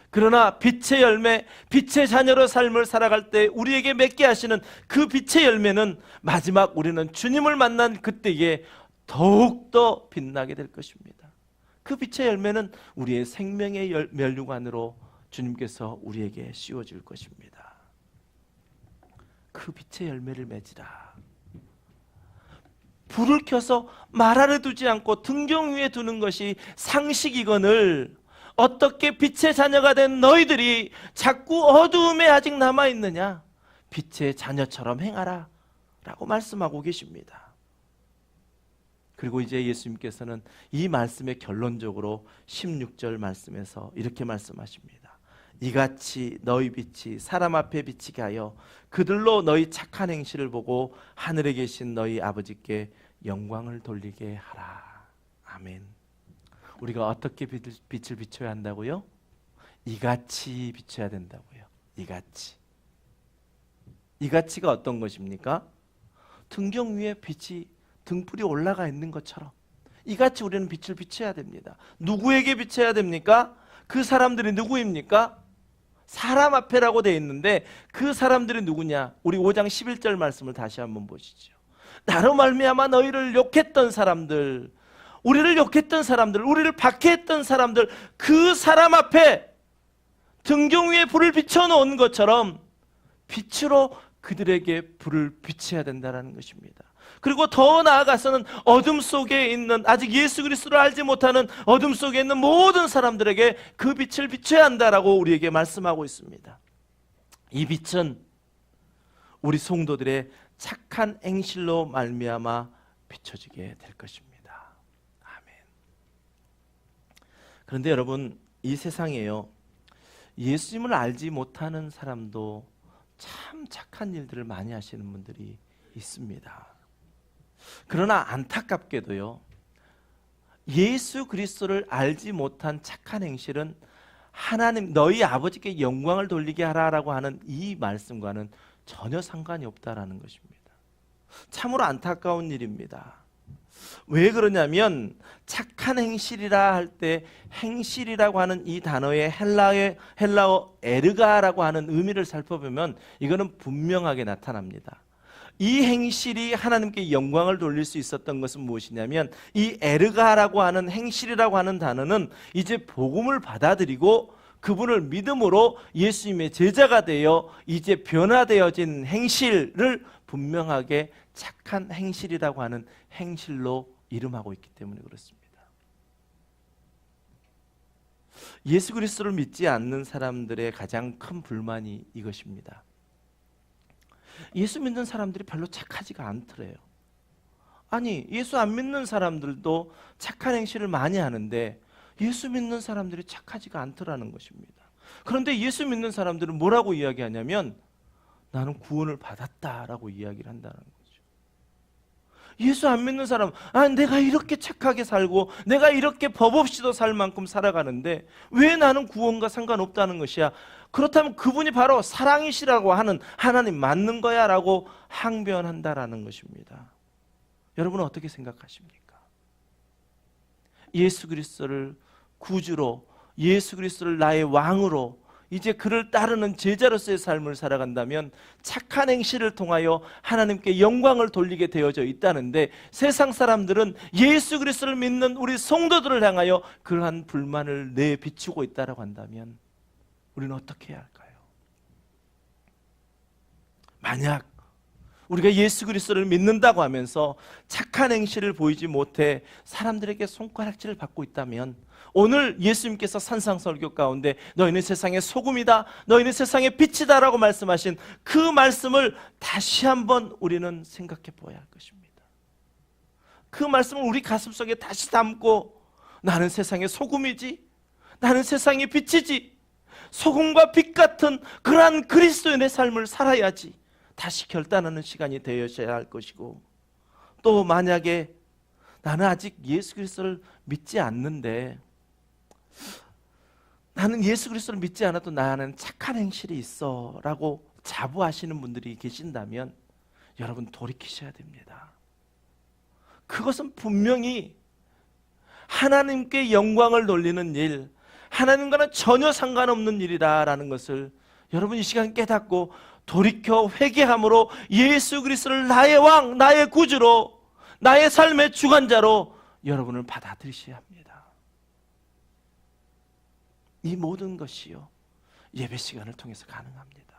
그러나 빛의 열매, 빛의 자녀로 삶을 살아갈 때 우리에게 맺게 하시는 그 빛의 열매는 마지막 우리는 주님을 만난 그때에 더욱더 빛나게 될 것입니다. 그 빛의 열매는 우리의 생명의 면류관으로 주님께서 우리에게 씌워줄 것입니다. 그 빛의 열매를 맺으라. 불을 켜서 말 아래 두지 않고 등경 위에 두는 것이 상식이거늘 어떻게 빛의 자녀가 된 너희들이 자꾸 어두움에 아직 남아있느냐? 빛의 자녀처럼 행하라 라고 말씀하고 계십니다. 그리고 이제 예수님께서는 이 말씀의 결론적으로 16절 말씀에서 이렇게 말씀하십니다. 이같이 너희 빛이 사람 앞에 비치게 하여 그들로 너희 착한 행실을 보고 하늘에 계신 너희 아버지께 영광을 돌리게 하라. 아멘. 우리가 어떻게 빛을 비춰야 한다고요? 이같이 비춰야 된다고요. 이같이. 이같이가 어떤 것입니까? 등경 위에 빛이 등불이 올라가 있는 것처럼 이같이 우리는 빛을 비춰야 됩니다. 누구에게 비춰야 됩니까? 그 사람들이 누구입니까? 사람 앞에라고 되어 있는데 그 사람들이 누구냐? 우리 5장 11절 말씀을 다시 한번 보시죠. 나로 말미암아 너희를 욕했던 사람들, 우리를 욕했던 사람들, 우리를 박해했던 사람들, 그 사람 앞에 등경 위에 불을 비춰놓은 것처럼 빛으로 그들에게 불을 비춰야 된다는 것입니다. 그리고 더 나아가서는 어둠 속에 있는, 아직 예수 그리스도를 알지 못하는 어둠 속에 있는 모든 사람들에게 그 빛을 비춰야 한다라고 우리에게 말씀하고 있습니다. 이 빛은 우리 성도들의 착한 행실로 말미암아 비춰지게 될 것입니다. 아멘. 그런데 여러분, 이 세상에요, 예수님을 알지 못하는 사람도 참 착한 일들을 많이 하시는 분들이 있습니다. 그러나 안타깝게도요, 예수 그리스도를 알지 못한 착한 행실은 하나님 너희 아버지께 영광을 돌리게 하라라고 하는 이 말씀과는 전혀 상관이 없다라는 것입니다. 참으로 안타까운 일입니다. 왜 그러냐면 착한 행실이라 할 때 행실이라고 하는 이 단어의 헬라어 에르가라고 하는 의미를 살펴보면 이거는 분명하게 나타납니다. 이 행실이 하나님께 영광을 돌릴 수 있었던 것은 무엇이냐면 이 에르가라고 하는 행실이라고 하는 단어는 이제 복음을 받아들이고 그분을 믿음으로 예수님의 제자가 되어 이제 변화되어진 행실을 분명하게 착한 행실이라고 하는 행실로 이름하고 있기 때문에 그렇습니다. 예수 그리스도를 믿지 않는 사람들의 가장 큰 불만이 이것입니다. 예수 믿는 사람들이 별로 착하지가 않더래요. 아니, 예수 안 믿는 사람들도 착한 행실을 많이 하는데 예수 믿는 사람들이 착하지가 않더라는 것입니다. 그런데 예수 믿는 사람들은 뭐라고 이야기하냐면 나는 구원을 받았다라고 이야기를 한다는 거죠. 예수 안 믿는 사람, 내가 이렇게 착하게 살고 내가 이렇게 법 없이도 살 만큼 살아가는데 왜 나는 구원과 상관없다는 것이야? 그렇다면 그분이 바로 사랑이시라고 하는 하나님 맞는 거야 라고 항변한다라는 것입니다. 여러분은 어떻게 생각하십니까? 예수 그리스도를 구주로, 예수 그리스도를 나의 왕으로 이제 그를 따르는 제자로서의 삶을 살아간다면 착한 행실을 통하여 하나님께 영광을 돌리게 되어져 있다는데 세상 사람들은 예수 그리스도를 믿는 우리 성도들을 향하여 그러한 불만을 내비추고 있다고 한다면 우리는 어떻게 해야 할까요? 만약 우리가 예수 그리스도를 믿는다고 하면서 착한 행실을 보이지 못해 사람들에게 손가락질을 받고 있다면, 오늘 예수님께서 산상설교 가운데 너희는 세상의 소금이다, 너희는 세상의 빛이다 라고 말씀하신 그 말씀을 다시 한번 우리는 생각해 보아야 할 것입니다. 그 말씀을 우리 가슴속에 다시 담고, 나는 세상의 소금이지, 나는 세상의 빛이지, 소금과 빛 같은 그러한 그리스도인의 삶을 살아야지 다시 결단하는 시간이 되어야 할 것이고, 또 만약에 나는 아직 예수 그리스도를 믿지 않는데, 나는 예수 그리스도를 믿지 않아도 나는 착한 행실이 있어 라고 자부하시는 분들이 계신다면 여러분 돌이키셔야 됩니다. 그것은 분명히 하나님께 영광을 돌리는 일, 하나님과는 전혀 상관없는 일이라는 것을 여러분 이 시간 깨닫고 돌이켜 회개함으로 예수 그리스도를 나의 왕, 나의 구주로, 나의 삶의 주관자로 여러분을 받아들이셔야 합니다. 이 모든 것이요, 예배 시간을 통해서 가능합니다.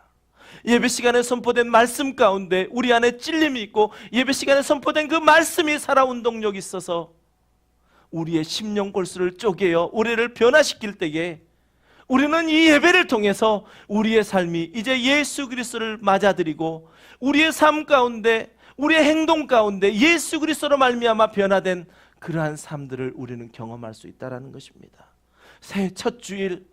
예배 시간에 선포된 말씀 가운데 우리 안에 찔림이 있고, 예배 시간에 선포된 그 말씀이 살아 운동력이 있어서 우리의 심령 골수를 쪼개어 우리를 변화시킬 때에 우리는 이 예배를 통해서 우리의 삶이 이제 예수 그리스도를 맞아들이고, 우리의 삶 가운데, 우리의 행동 가운데 예수 그리스도로 말미암아 변화된 그러한 삶들을 우리는 경험할 수 있다는 것입니다. 새해 첫 주일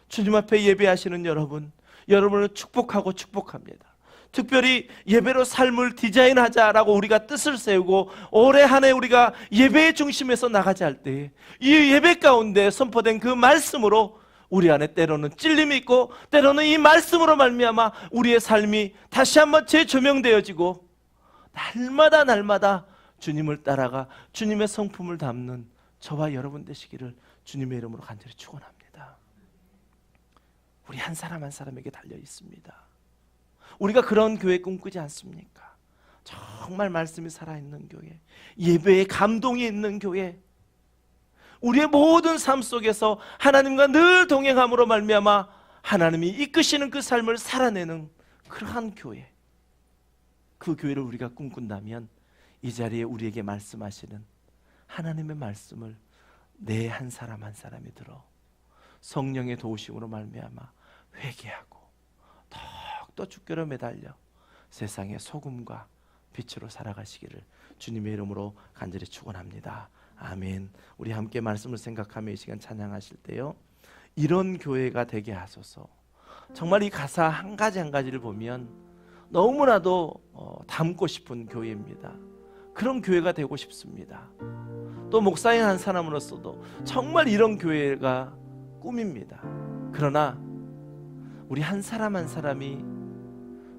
주님 앞에 예배하시는 여러분을 축복하고 축복합니다. 특별히 예배로 삶을 디자인하자라고 우리가 뜻을 세우고 올해 한 해 우리가 예배의 중심에서 나가자 할 때, 이 예배 가운데 선포된 그 말씀으로 우리 안에 때로는 찔림이 있고, 때로는 이 말씀으로 말미암아 우리의 삶이 다시 한번 재조명되어지고, 날마다 주님을 따라가 주님의 성품을 담는 저와 여러분 되시기를 주님의 이름으로 간절히 축원합니다. 우리 한 사람 한 사람에게 달려 있습니다. 우리가 그런 교회 꿈꾸지 않습니까? 정말 말씀이 살아있는 교회, 예배에 감동이 있는 교회, 우리의 모든 삶 속에서 하나님과 늘 동행함으로 말미암아 하나님이 이끄시는 그 삶을 살아내는 그러한 교회, 그 교회를 우리가 꿈꾼다면 이 자리에 우리에게 말씀하시는 하나님의 말씀을 내 한 사람 한 사람이 들어 성령의 도우심으로 말미암아 회개하고 더욱더 주께로 매달려 세상의 소금과 빛으로 살아가시기를 주님의 이름으로 간절히 축원합니다. 아멘. 우리 함께 말씀을 생각하며 이 시간 찬양하실 때요, 이런 교회가 되게 하소서. 정말 이 가사 한 가지 한 가지를 보면 너무나도 담고 싶은 교회입니다. 그런 교회가 되고 싶습니다. 또 목사인 한 사람으로서도 정말 이런 교회가 꿈입니다. 그러나 우리 한 사람 한 사람이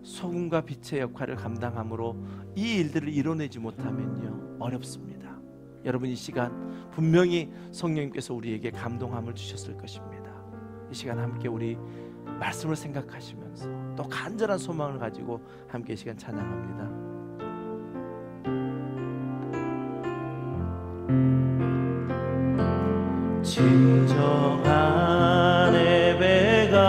소금과 빛의 역할을 감당함으로 이 일들을 이뤄내지 못하면요, 어렵습니다. 여러분 이 시간 분명히 성령님께서 우리에게 감동함을 주셨을 것입니다. 이 시간 함께 우리 말씀을 생각하시면서 또 간절한 소망을 가지고 함께 이 시간 찬양합니다. 진정한 예배가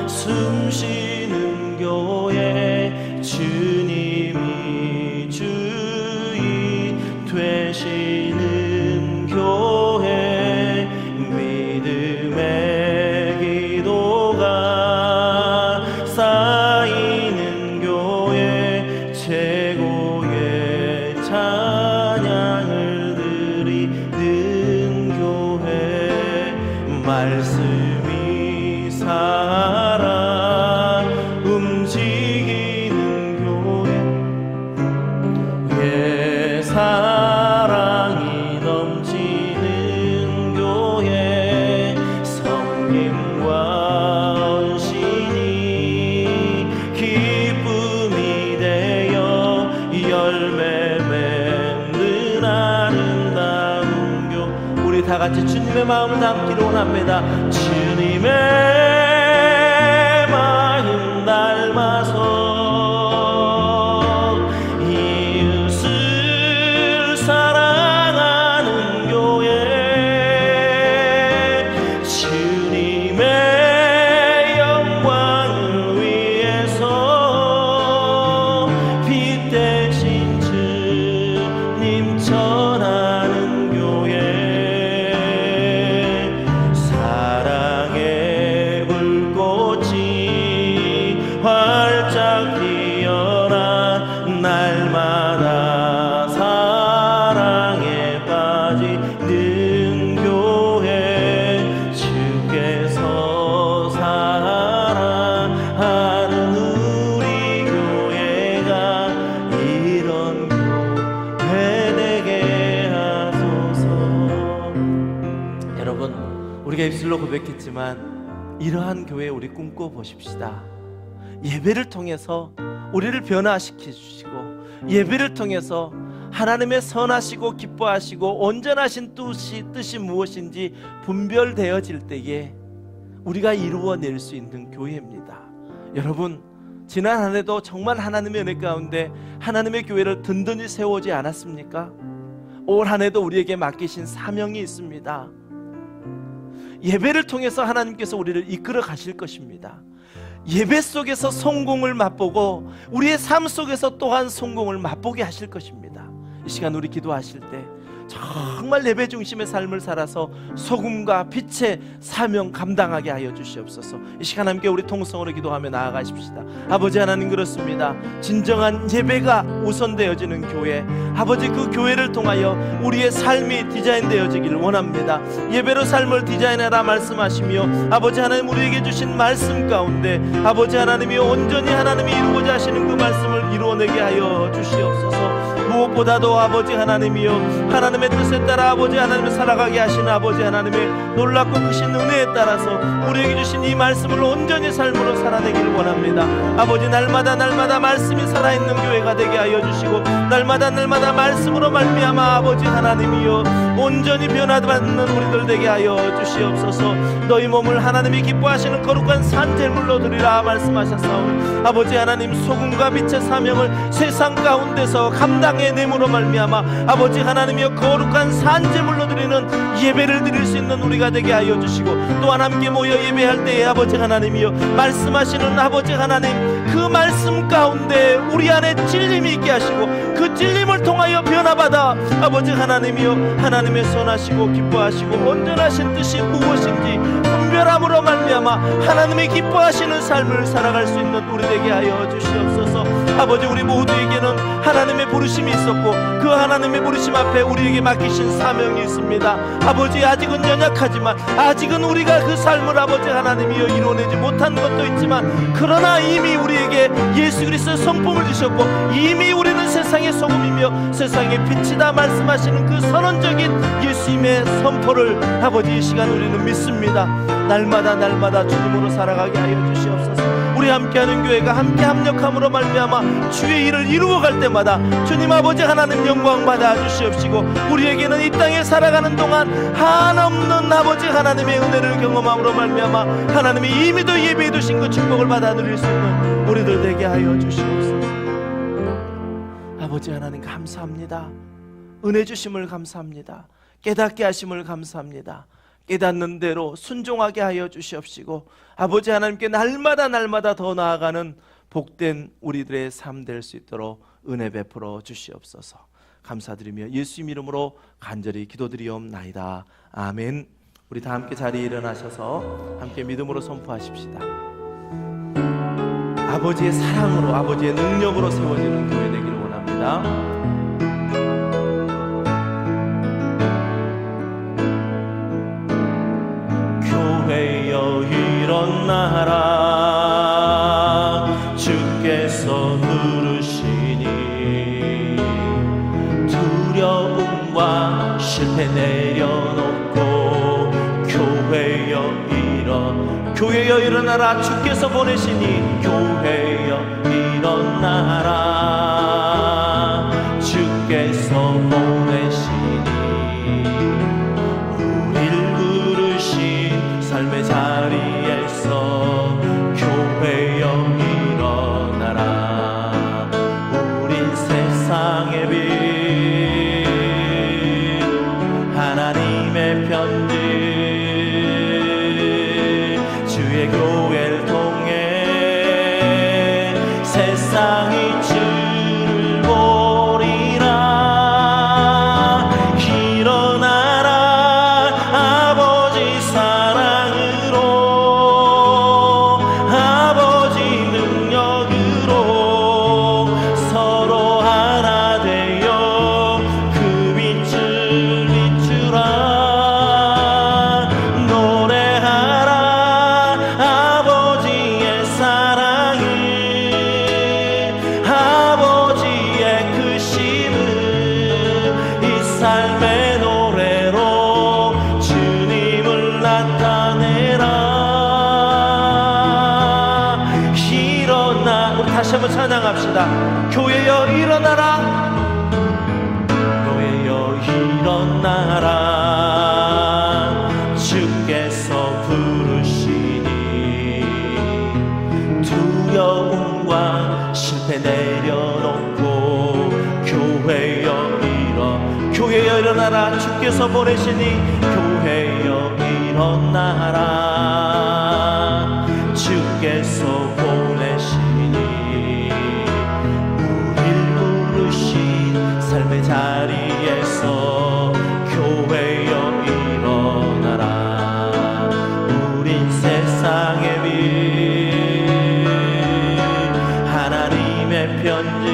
숨쉬는 교회, 주님이 주인 되시는 교회, 믿음의 기도가 쌓이는 교회, 최고의 찬양을 드리는 교회, 말씀이 살아 움직이는 교회, 사랑이 넘치는 교회, 성김과 헌신이 기쁨이 되어 열매 맺는 아름다운 교회. 우리 다 같이 주님의 마음을 담기로 원합니다. 주님의 마음 닮아서 이웃을 사랑하는 교회, 주님의 영광을 위해서 입술로 고백했지만 이러한 교회 우리 꿈꿔 보십시다. 예배를 통해서 우리를 변화시켜 주시고, 예배를 통해서 하나님의 선하시고 기뻐하시고 온전하신 뜻이 무엇인지 분별되어질 때에 우리가 이루어낼 수 있는 교회입니다. 여러분, 지난 한 해도 정말 하나님의 은혜 가운데 하나님의 교회를 든든히 세우지 않았습니까? 올 한 해도 우리에게 맡기신 사명이 있습니다. 예배를 통해서 하나님께서 우리를 이끌어 가실 것입니다. 예배 속에서 성공을 맛보고 우리의 삶 속에서 또한 성공을 맛보게 하실 것입니다. 이 시간 우리 기도하실 때 정말 예배 중심의 삶을 살아서 소금과 빛의 사명 감당하게 하여 주시옵소서. 이 시간 함께 우리 통성으로 기도하며 나아가십시다. 아버지 하나님, 그렇습니다. 진정한 예배가 우선되어지는 교회, 아버지 그 교회를 통하여 우리의 삶이 디자인되어지기를 원합니다. 예배로 삶을 디자인해라 말씀하시며 아버지 하나님 우리에게 주신 말씀 가운데 아버지 하나님이 온전히 하나님이 이루고자 하시는 그 말씀을 이루어내게 하여 주시옵소서. 무엇보다도 아버지 하나님이여, 하나님의 뜻에 따라 아버지 하나님을 살아가게 하시는 아버지 하나님의 놀랍고 크신 은혜에 따라서 우리에게 주신 이 말씀을 온전히 삶으로 살아내기를 원합니다. 아버지, 날마다 말씀이 살아있는 교회가 되게 하여 주시고, 날마다 말씀으로 말미암아 아버지 하나님이여 온전히 변화받는 우리들 되게 하여 주시옵소서. 너희 몸을 하나님이 기뻐하시는 거룩한 산제물로 드리라 말씀하셨사오니 아버지 하나님, 소금과 빛의 사명을 세상 가운데서 감당해 내므로 말미암아 아버지 하나님이여 거룩한 산제물로 드리는 예배를 드릴 수 있는 우리가 되게 하여 주시고, 또한 함께 모여 예배할 때에 아버지 하나님이여 말씀하시는 아버지 하나님, 그 말씀 가운데 우리 안에 찔림이 있게 하시고 그 찔림을 통하여 변화받아 아버지 하나님이여 하나님의 선하시고 기뻐하시고 온전하신 뜻이 무엇인지 분별함으로 말미암아 하나님의 기뻐하시는 삶을 살아갈 수 있는 우리 되게 하여 주시옵소서. 아버지, 우리 모두에게는 하나님의 부르심이 있었고 그 하나님의 부르심 앞에 우리에게 맡기신 사명이 있습니다. 아버지, 아직은 연약하지만 아직은 우리가 그 삶을 아버지 하나님이여 이루어내지 못한 것도 있지만, 그러나 이미 우리에게 예수 그리스도의 성품을 주셨고 이미 우리는 세상의 소금이며 세상의 빛이다 말씀하시는 그 선언적인 예수님의 선포를 아버지 이 시간 우리는 믿습니다. 날마다 주님으로 살아가게 하여 주시옵소서. 우리 함께하는 교회가 함께 합력함으로 말미암아 주의 일을 이루어갈 때마다 주님 아버지 하나님 영광 받아 주시옵시고, 우리에게는 이 땅에 살아가는 동안 한없는 아버지 하나님의 은혜를 경험함으로 말미암아 하나님이 이미도 예비해 두신 그 축복을 받아 누릴 수 있는 우리들 되게 하여 주시옵소서. 아버지 하나님, 감사합니다. 은혜 주심을 감사합니다. 깨닫게 하심을 감사합니다. 깨닫는 대로 순종하게 하여 주시옵시고, 아버지 하나님께 날마다 더 나아가는 복된 우리들의 삶 될 수 있도록 은혜 베풀어 주시옵소서. 감사드리며 예수님 이름으로 간절히 기도드리옵나이다. 아멘. 우리 다 함께 자리에 일어나셔서 함께 믿음으로 선포하십시다. 아버지의 사랑으로, 아버지의 능력으로 세워지는 교회 되기를 원합니다. 교회여 일어나라, 주께서 부르시니 두려움과 실패 내려놓고 교회여 일어나라, 주께서 보내시니 교회여 일어나라, 주께서 보내시니 우릴 부르신 삶의 자리에서 교회여 일어나라. 우린 세상의 빛, 하나님의 편지, 주의 교회를 통해 세상이 주를 보리라. 일어나라, 아버지 사랑으로, 아버지 능력으로 서로 하나 되어 그 빛을 비추라. 노래하라 아버지의 사랑을, 아버지의 크심을 이 삶의 노래로 주님을 나타내 찬양합니다. 교회여 일어나라, 교회여 일어나라, 주께서 부르시니 두려움과 실패 내려놓고 교회여 일어나라, 주께서 보내시니 교회여 일어나라, 주께서 보내시니 우릴 부르신 삶의 자리에서 교회여 일어나라. 우린 세상의 빛, 하나님의 편지,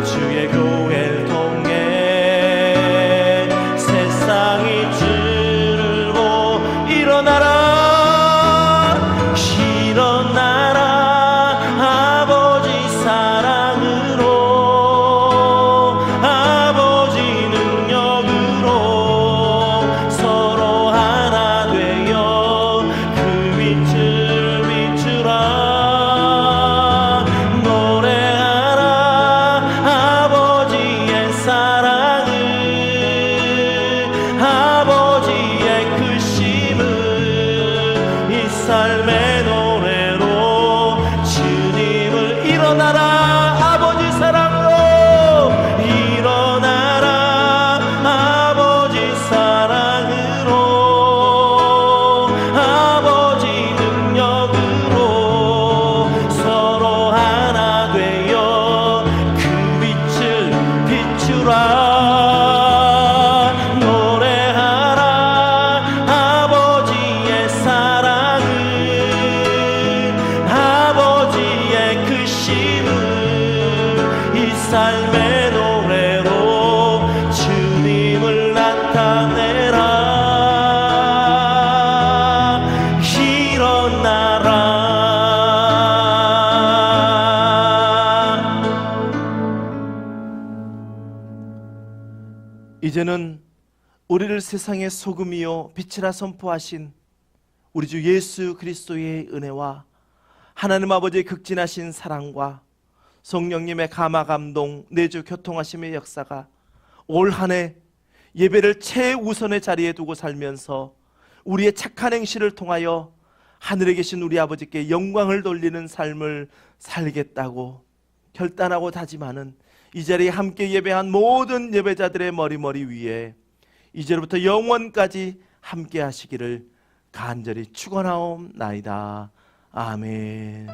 주의 교회를 통해 세상이 주르고 일어나라, 일어나라, 아버지 사랑으로, 아버지 능력으로 서로 하나 되어 그 빛을 비추라. 노래하라 아버지의 사랑을, 아버지의 크심을 이 삶의 노래로 주님을 일어나라, 아버지 사랑으로 일어나라, 아버지 사랑으로, 아버지 능력으로 서로 하나 되어 그 빛을 비추라. 노래하라 아버지의 사랑을, 아버지의 크심을 이 삶의 노래로 주님을 나타내라. 일어나라. 이제는 우리를 세상의 소금이요 빛이라 선포하신 우리 주 예수 그리스도의 은혜와 하나님 아버지의 극진하신 사랑과 성령님의 감화 감동 내주 교통하심의 역사가 올 한 해 예배를 최우선의 자리에 두고 살면서 우리의 착한 행실을 통하여 하늘에 계신 우리 아버지께 영광을 돌리는 삶을 살겠다고 결단하고 다짐하는 이 자리에 함께 예배한 모든 예배자들의 머리 위에 이제로부터 영원까지 함께 하시기를 간절히 축원하옵나이다. 아멘.